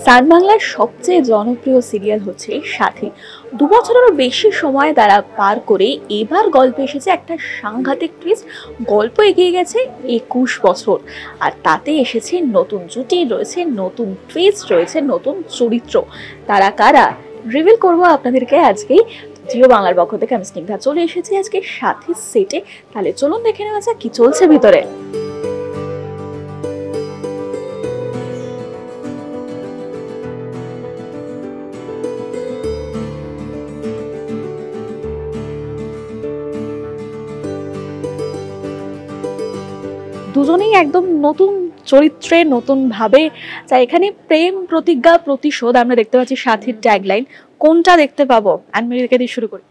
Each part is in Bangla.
সান বাংলার সবচেয়ে জনপ্রিয় সিরিয়াল হচ্ছে সাথী। 2 বছরেরও বেশি সময় তারা পার করে এবার গল্পে এসেছে একটা সাংঘাতিক টুইস্ট। গল্প এগিয়ে গেছে 21 বছর, আর তাতে এসেছে নতুন জুটি, রয়েছে নতুন টুইস্ট, রয়েছে নতুন চরিত্র। তারা কারা রিভিল করবো আপনাদেরকে আজকেই। জিও বাংলার পক্ষ থেকে আমি স্নিগ্ধা চলে এসেছি আজকে সাথী সেটে। তাহলে চলুন দেখে নেওয়া যাক কি চলছে ভিতরে। দুজনেই একদম নতুন চরিত্রে, নতুন ভাবে। তাই এখানে প্রেম, প্রতিজ্ঞা, প্রতিশোধ আমরা দেখতে পাচ্ছি সাথীর ট্যাগলাইন। কোনটা দেখতে পাবো? আনমেরিকে দিয়ে শুরু করি।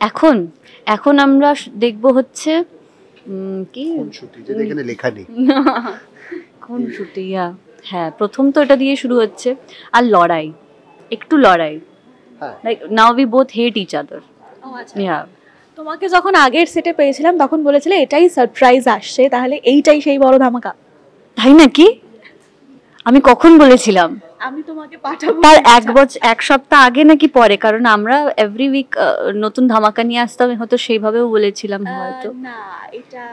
এখন এখন আমরা দেখব হচ্ছে কি কোন শুটি, যেটা এখানে লেখা নেই। কোন শুটি? হ্যাঁ, প্রথম তো এটা দিয়ে শুরু হচ্ছে। আর লড়াই, একটু লড়াই, like now we both hate each other. Yeah, তোমাকে যখন আগের সেটে পেয়েছিলাম তখন বলেছিলে এটাই সারপ্রাইজ আসছে, তাহলে এইটাই সেই বড় ধামাকা। তাই নাকি? আমি কখন বলেছিলাম? আমি তোমাকে পাঠাবো তার এক সপ্তাহ আগে নাকি পরে? কারণ আমরা এভরি উইক নতুন ধামাকা নিয়ে আসতাম, হয়তো সেইভাবেও বলেছিলাম হয়তো। না, এটা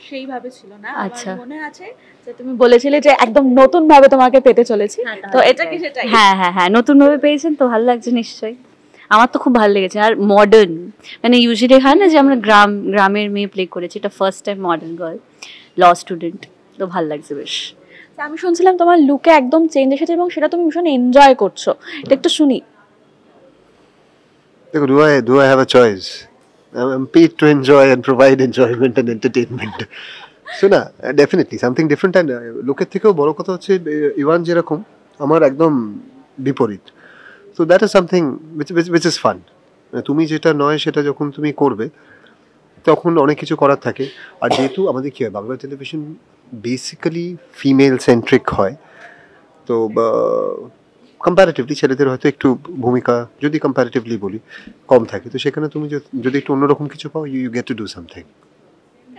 সেইভাবে ছিল না। আচ্ছা, আমার মনে আছে যে তুমি বলেছিলে যে একদম নতুন ভাবে তোমাকে পেতে চলেছি। তো এটা কি সেটাই? হ্যাঁ হ্যাঁ হ্যাঁ, নতুন ভাবে পেয়েছেন তো ভালো লাগছে নিশ্চয়ই। আমার তো খুব ভালো লেগেছে। আর মডার্ন, মানে ইউজুয়ালি হয় না যে আমরা গ্রামের মেয়ে প্লে করেছি, এটা first time modern girl, law student, তো ভালো লাগছে বেশ। আমি শুনছিলাম তোমার লুকে একদম চেঞ্জ এসেছে এবং সেটা তুমি ভীষণ এনজয় করছো, এটা একটু শুনি। দেখো, do I have a choice? I'm paid to enjoy and provide enjoyment and entertainment. So না, definitely something different. And লোকের থেকেও বড় কথা হচ্ছে ইভান যেরকম আমার একদম বিপরীত। So that is something which is fun. তুমি যেটা নয় সেটা যখন তুমি করবে তখন অনেক কিছু করার থাকে। আর যেহেতু আমাদের কি হয়, Bangla television basically female centric হয়, তো কম্পারেটিভলি ছেলেদের হয়তো একটু ভূমিকা, যদি কম্পারেটিভলি বলি, কম থাকে। তো সেখানে তুমি যদি একটু অন্যরকম কিছু পাও, you get to do something.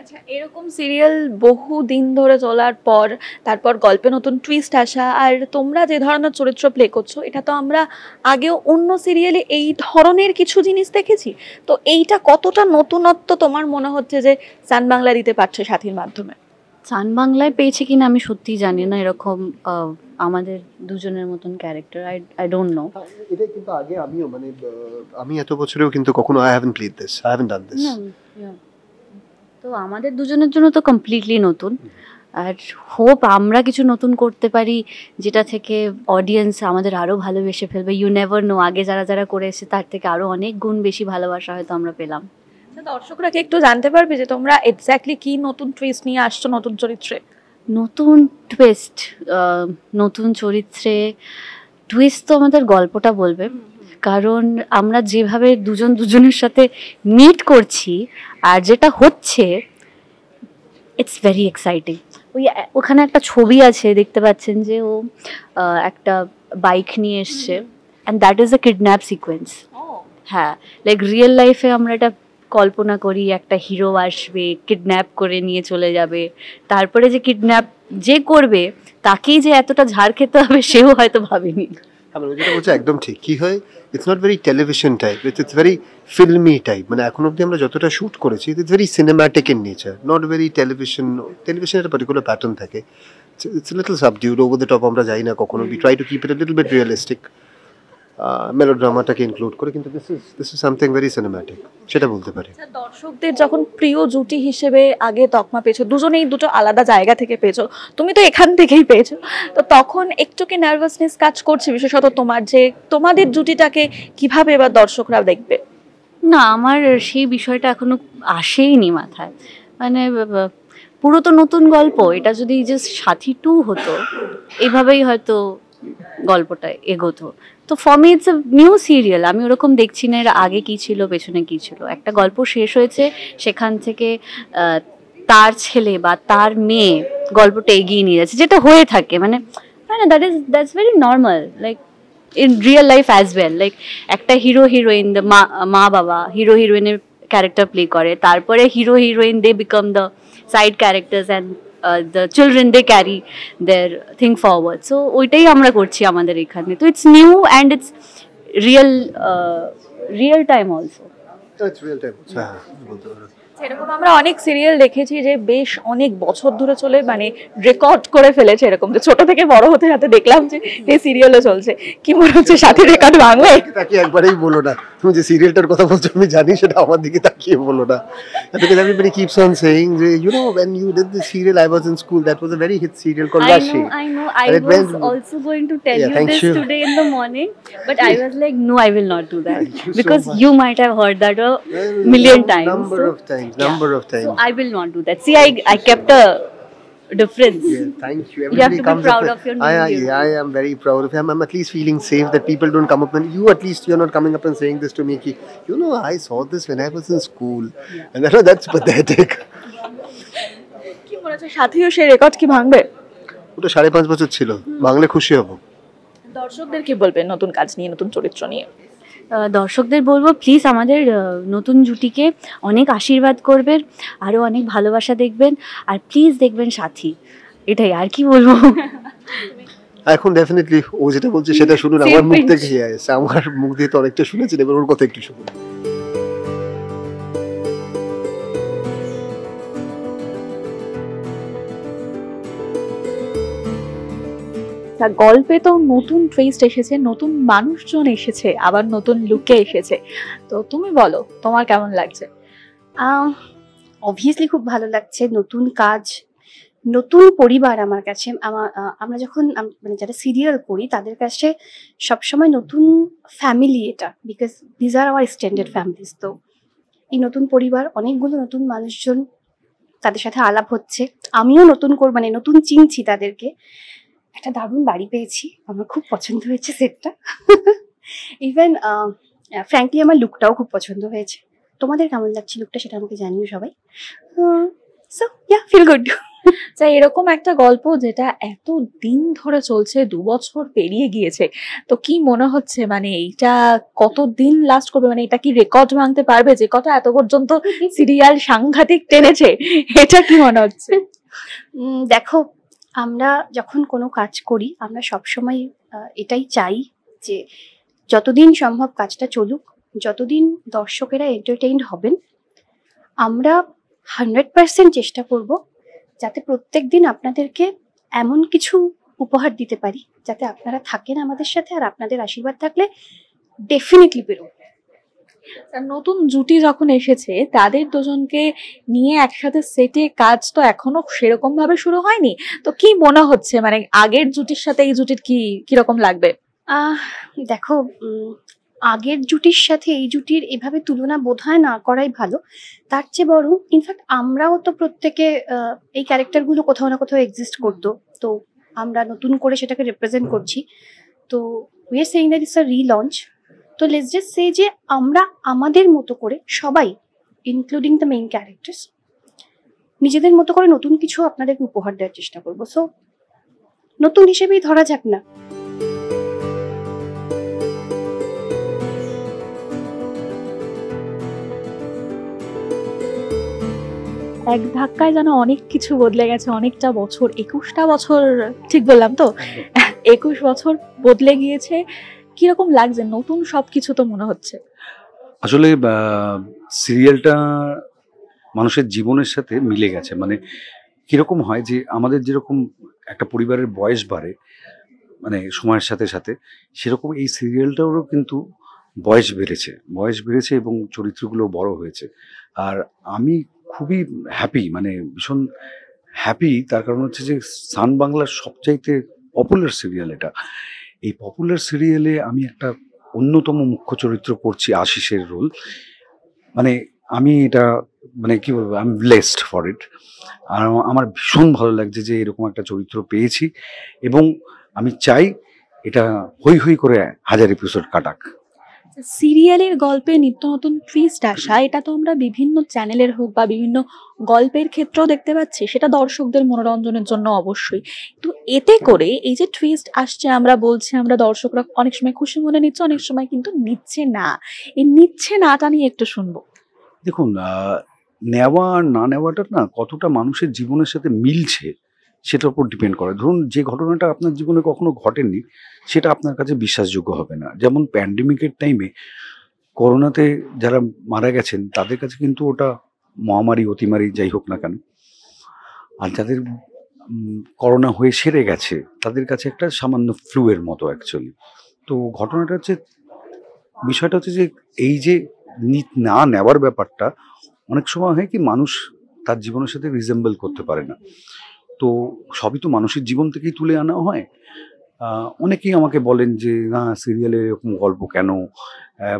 আচ্ছা, এরকম সিরিয়াল বহু দিন ধরে চলার পর তারপর গল্পে নতুন টুইস্ট আসা, আর তোমরা যে ধরনের চরিত্র প্লে করছো, এটা তো আমরা আগেও অন্য সিরিয়ালে এই ধরনের কিছু জিনিস দেখেছি। তো এইটা কতটা নতুনত্ব তোমার মনে হচ্ছে যে সান বাংলা দিতে পারছে সাথীর মাধ্যমে? সান বাংলায় পেয়েছে কিনা আমি সত্যিই জানি না এরকম আমাদের দুজনের মতন ক্যারেক্টার। I don't know. এটা কিন্তু আগে আমিও, মানে আমি এত বছরেও কিন্তু কখনো I haven't played this, I haven't done this. তো আমাদের দুজনের জন্য তো কমপ্লিটলি নতুন। আর হোপ আমরা কিছু নতুন করতে পারি, যেটা থেকে অডিয়েন্স আমাদের আরো ভালোবেসে ফেলবে। ইউ নেভার নো, আগে যারা যারা করে এসেছে তার থেকে আরো অনেক গুণ বেশি ভালোবাসা হয়তো আমরা পেলাম। দর্শকরা কি একটু জানতে পারবে যে তোমরা এক্স্যাক্টলি কি নতুন টুইস্ট নিয়ে আসছো নতুন চরিত্রে? নতুন টুইস্ট, নতুন চরিত্রে টুইস্ট তো আমাদের গল্পটা বলবে। কারণ আমরা যেভাবে দুজন দুজনের সাথে মিট করছি আর যেটা হচ্ছে, ইটস ভেরি এক্সাইটিং। ওখানে একটা ছবি আছে, দেখতে পাচ্ছেন যে ও একটা বাইক নিয়ে এসছে, and that is a kidnap sequence. হ্যাঁ, লাইক রিয়েল লাইফে আমরা এটা কল্পনা করি, একটা হিরো আসবে, কিডন্যাপ করে নিয়ে চলে যাবে, তারপরে যে কিডন্যাপ যে করবে তাকেই যে এতটা ঝাড় খেতে হবে সেও হয়তো ভাবেনি। আমি যেটা বলছি একদম ঠিক। কি হয়, it's not very television type, it's very filmy type. মানে এখন অবধি আমরা যতটা শ্যুট করেছি, it's very cinematic in nature, not very টেলিভিশনের একটা পার্টিকুলার প্যাটার্ন থাকে। It's little subdued, over the top আমরা যাই না কখনো। We try to keep it a little bit realistic, মেলোড্রামাটাকে ইনক্লুড করে, কিন্তু this is something very cinematic, সেটা বলতে পারি। দর্শকদের যখন প্রিয় জুটি হিসেবে আগে তকমা পেয়েছো, দুজনেই দুটো আলাদা জায়গা থেকে পেয়েছো, তুমি তো এখান থেকেই পেয়েছো, তো তখন একটু কি নার্ভাসনেস কাজ করছে, বিশেষত তোমার, যে তোমাদের জুটিটাকে কিভাবে এবার দর্শকরা দেখবে? না, আমার সেই বিষয়টা এখনো আসেইনি মাথায়। মানে পুরো তো নতুন গল্প, এটা যদি জাস্ট সাথী 2 হতো, এভাবেই হয়তো গল্পটা এগোতো। তো for me it's a new serial. আমি ওরকম দেখছি না এর আগে কি ছিল, পেছনে কি ছিল। একটা গল্প শেষ হয়েছে, সেখান থেকে তার ছেলে বা তার মেয়ে গল্পটা এগিয়ে নিয়ে যাচ্ছে, যেটা হয়ে থাকে। মানে that's very normal, like in real life as well. Like একটা হিরো হিরোইন, মা বাবা হিরো হিরোইনের ক্যারেক্টার প্লে করে, তারপরে hero heroine they become the side characters, and the children they carry their thing forward. So ওইটাই আমরা করছি আমাদের এখানে। তো it's new and it's real real time also. It's real time. হ্যাঁ, বলতে পারো। এরকম আমরা অনেক সিরিয়াল দেখেছি যে বেশ অনেক বছর ধরে চলে, মানে রেকর্ড করে ফেলেছে এরকম, যে ছোট থেকে বড় হতে হতে দেখলাম যে এই সিরিয়ালও চলছে। কি মনে হচ্ছে সাথী রেকর্ড ভাঙবে? তাকিয়ে একবারেই বলো না, তুমি যে সিরিয়ালটার কথা বলছো আমি জানি, সেটা আমার দিকে তাকিয়ে বলো না। Because everybody keeps on saying যে you know when you did the serial I was in school, that was a very hit serial called Rashi. I know. I And it was went- also going to tell Yeah, you thank this you. today in the morning, but I was like, no, I will not do that Thank you so because much. you might have heard that a Well, million times. Number So- of times, yeah. number of times. So I will not do that. See, I kept a difference. Yeah, thank you. You have Everybody to be comes proud up of your I, new hero. I am very proud of him. I'm at least feeling safe that people don't come up and you, at least you're not coming up and saying this to me ki, you know I saw this when I was in school. And that's pathetic. কি মনে হচ্ছে সাথীও সেই রেকর্ড কি ভাঙবে? ওটা 5.5 বছর ছিল, বাংলা খুশি হব। দর্শকদের কি বলবেন নতুন কাজ নিয়ে, নতুন চরিত্র নিয়ে? দর্শকদের বলবো প্লিজ আমাদের নতুন জুটিকে অনেক আশীর্বাদ করবেন, আরও অনেক ভালোবাসা দেখবেন, আর প্লিজ দেখবেন সাথী। এটাই, আর কি বলবো। এখন ডেফিনেটলি ও যেটা বলছে সেটা শুনুন আমার Same মুখ pinch. থেকে। Yes, আমার মুখ দিয়ে তো অনেকটা শুনেছেন, এবার ওর কথা একটু শুনুন। তা গল্পে তো নতুন টুইস্ট এসেছে, নতুন মানুষজন এসেছে, আবার নতুন লুকে এসেছে। তো তুমি বলো তোমার কেমন লাগছে? অবভিয়াসলি খুব ভালো লাগছে, নতুন কাজ, নতুন পরিবার আমার কাছে। আমরা যখন মানে যারা সিরিয়াল করি তাদের কাছে সবসময় নতুন ফ্যামিলি এটা, because these are our extended families. তো এই নতুন পরিবার, অনেকগুলো নতুন মানুষজন, তাদের সাথে আলাপ হচ্ছে, আমিও নতুন মানে নতুন চিনছি তাদেরকে। একটা দারুণ বাড়ি পেয়েছি, আমার খুব পছন্দ হয়েছে সেটটা। ইভেন ফ্র্যাঙ্কলি আমার লুকটাও খুব পছন্দ হয়েছে। তোমাদের কেমন লাগছে লুকটা সেটা আমাকে জানিও সবাই। So yeah, feel good. আচ্ছা, এরকম একটা গল্প যেটা এত দিন ধরে চলছে, 2 বছর পেরিয়ে গিয়েছে, তো কি মনে হচ্ছে মানে এইটা কতদিন লাস্ট করবে? মানে এটা কি রেকর্ড ভাঙতে পারবে যে কথা এত পর্যন্ত সিরিয়াল সাংঘাতিক টেনেছে? এটা কি মনে হচ্ছে? দেখো, আমরা যখন কোনো কাজ করি আমরা সবসময় এটাই চাই যে যতদিন সম্ভব কাজটা চলুক, যতদিন দর্শকেরা এন্টারটেইনড হবেন, আমরা 100% চেষ্টা করব যাতে প্রত্যেক দিন আপনাদেরকে এমন কিছু উপহার দিতে পারি যাতে আপনারা থাকেন আমাদের সাথে, আর আপনাদের আশীর্বাদ থাকলে ডেফিনেটলি বেরোবে। নতুন জুটি যখন এসেছে তাদের দুজনকে নিয়ে একসাথে সেটে কাজ তো এখনো সেরকম ভাবে শুরু হয়নি, তো কি মনে হচ্ছে মানে আগের জুটির সাথে এই জুটির কি কিরকম লাগবে? দেখো, আগের জুটির সাথে এই জুটির এভাবে তুলনা বোধহয় না করাই ভালো। তার চেয়ে বরং ইনফ্যাক্ট আমরাও তো প্রত্যেকে এই ক্যারেক্টারগুলো কোথাও না কোথাও এক্সিস্ট করতো, তো আমরা নতুন করে সেটাকে রিপ্রেজেন্ট করছি। তো we are saying that it's a relaunch. তো লেটস জাস্ট সে যে আমরা আমাদের মতো করে সবাই, ইনক্লুডিং দ্য মেইন ক্যারেক্টার্স, নিজেদের মতো করে নতুন কিছু আপনাদেরকে উপহার দেওয়ার চেষ্টা করবো। সো নতুন হিসেবেই ধরা যাক না। এক ধাক্কায় যেন অনেক কিছু বদলে গেছে, অনেকটা বছর, 21টা বছর, ঠিক বললাম তো? 21 বছর বদলে গিয়েছে। কিরকম লাগছে? নতুন সবকিছু তো মনে হচ্ছে। আসলে সিরিয়ালটা মানুষের জীবনের সাথে মিলে গেছে। মানে কিরকম হয় যে আমাদের যেরকম একটা পরিবারের বয়স বাড়ে মানে সময়ের সাথে সাথে, সেরকম এই সিরিয়ালটারও কিন্তু বয়স বেড়েছে এবং চরিত্রগুলো বড় হয়েছে। আর আমি খুবই হ্যাপি, মানে ভীষণ হ্যাপি। তার কারণ হচ্ছে যে সান বাংলার সবচাইতে পপুলার সিরিয়াল এটা। এই পপুলার সিরিয়ালে আমি একটা অন্যতম মুখ্য চরিত্র করছি, আশিসের রোল। মানে আমি এটা মানে কি বলবো, I am blessed for it. আর আমার ভীষণ ভালো লাগছে যে এরকম একটা চরিত্র পেয়েছি, এবং আমি চাই এটা হই হই করে 1000 এপিসোড কাটাক। সিরিয়ালের গল্পে নিত্য নতুন টুইস্ট আসা, এটা তো আমরা বিভিন্ন চ্যানেলের হোক বা বিভিন্ন গল্পের ক্ষেত্রেও দেখতে পাচ্ছি, সেটা দর্শকদের মনোরঞ্জনের জন্য অবশ্যই। তো এতে করে এই যে টুইস্ট আসছে, আমরা বলছি আমরা দর্শকরা অনেক সময় খুশি মনে নিচ্ছে, অনেক সময় কিন্তু নিচ্ছে না, এই নিচ্ছে নাটা নিয়ে একটু শুনবো। দেখুন, নেওয়া আর না নেওয়াটা না কতটা মানুষের জীবনের সাথে মিলছে সেটার উপর ডিপেন্ড করে। ধরুন যে ঘটনাটা আপনার জীবনে কখনো ঘটেনি সেটা আপনার কাছে বিশ্বাসযোগ্য হবে না। যেমন প্যান্ডেমিকের টাইমে করোনাতে যারা মারা গেছেন তাদের কাছে কিন্তু ওটা মহামারী অতিমারি যাই হোক না কেন, আর যাদের করোনা হয়ে সেরে গেছে তাদের কাছে একটা সামান্য ফ্লুয়ের মতো অ্যাকচুয়ালি। তো ঘটনাটা হচ্ছে, বিষয়টা হচ্ছে যে এই যে না নেওয়ার ব্যাপারটা অনেক সময় হয় কি মানুষ তার জীবনের সাথে রিজেম্বল করতে পারে না। তো সবই তো মানুষের জীবন থেকেই তুলে আনা হয়। অনেকেই আমাকে বলেন যে না সিরিয়ালে এরকম গল্প কেন,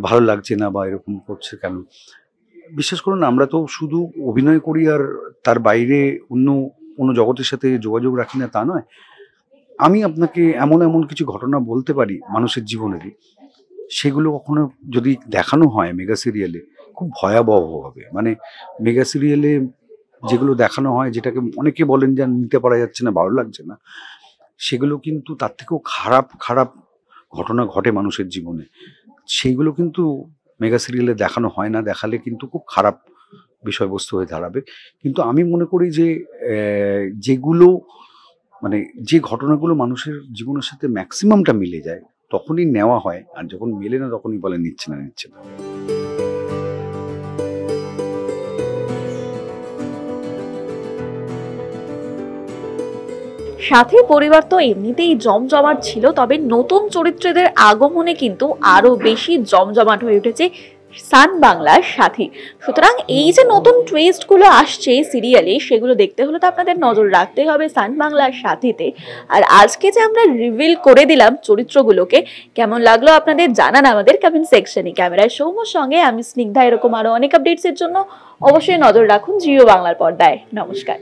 ভালো লাগছে না বা এরকম করছে কেন। বিশ্বাস করুন আমরা তো শুধু অভিনয় করি আর তার বাইরে অন্য কোনো জগতের সাথে যোগাযোগ রাখি না তা নয়। আমি আপনাকে এমন এমন কিছু ঘটনা বলতে পারি মানুষের জীবনেরই, সেগুলো কখনো যদি দেখানো হয় মেগা সিরিয়ালে খুব ভয়াবহ হবে। মানে মেগা সিরিয়ালে যেগুলো দেখানো হয়, যেটাকে অনেকে বলেন যে নিতে পারা যাচ্ছে না, ভালো লাগছে না, সেগুলো কিন্তু তার থেকেও খারাপ খারাপ ঘটনা ঘটে মানুষের জীবনে। সেইগুলো কিন্তু মেগা সিরিয়ালে দেখানো হয় না, দেখালে কিন্তু খুব খারাপ বিষয়বস্তু হয়ে দাঁড়াবে। কিন্তু আমি মনে করি যে যেগুলো মানে যে ঘটনাগুলো মানুষের জীবনের সাথে ম্যাক্সিমামটা মিলে যায় তখনই নেওয়া হয়, আর যখন মেলে না তখনই বলে নিচ্ছে না নিচ্ছে না। সাথী পরিবার তো এমনিতেই জমজমাট ছিল, তবে নতুন চরিত্রদের আগমনে কিন্তু আরো বেশি জমজমাট হয়ে উঠেছে সান বাংলার সাথী। সুতরাং এই যে নতুন টুইস্ট গুলো আসছে সিরিয়ালে, সেগুলো দেখতে হলে তো আপনাদের নজর রাখতে হবে সান বাংলার সাথীতে। আর আজকে যে আমরা রিভিল করে দিলাম চরিত্রগুলোকে, কেমন লাগলো আপনাদের জানান আমাদের কমেন্ট সেকশনে। ক্যামেরায় সৌম্যর সঙ্গে আমি স্নিগ্ধা। এরকম আরো অনেক আপডেটস এর জন্য অবশ্যই নজর রাখুন জিও বাংলার পর্দায়। নমস্কার।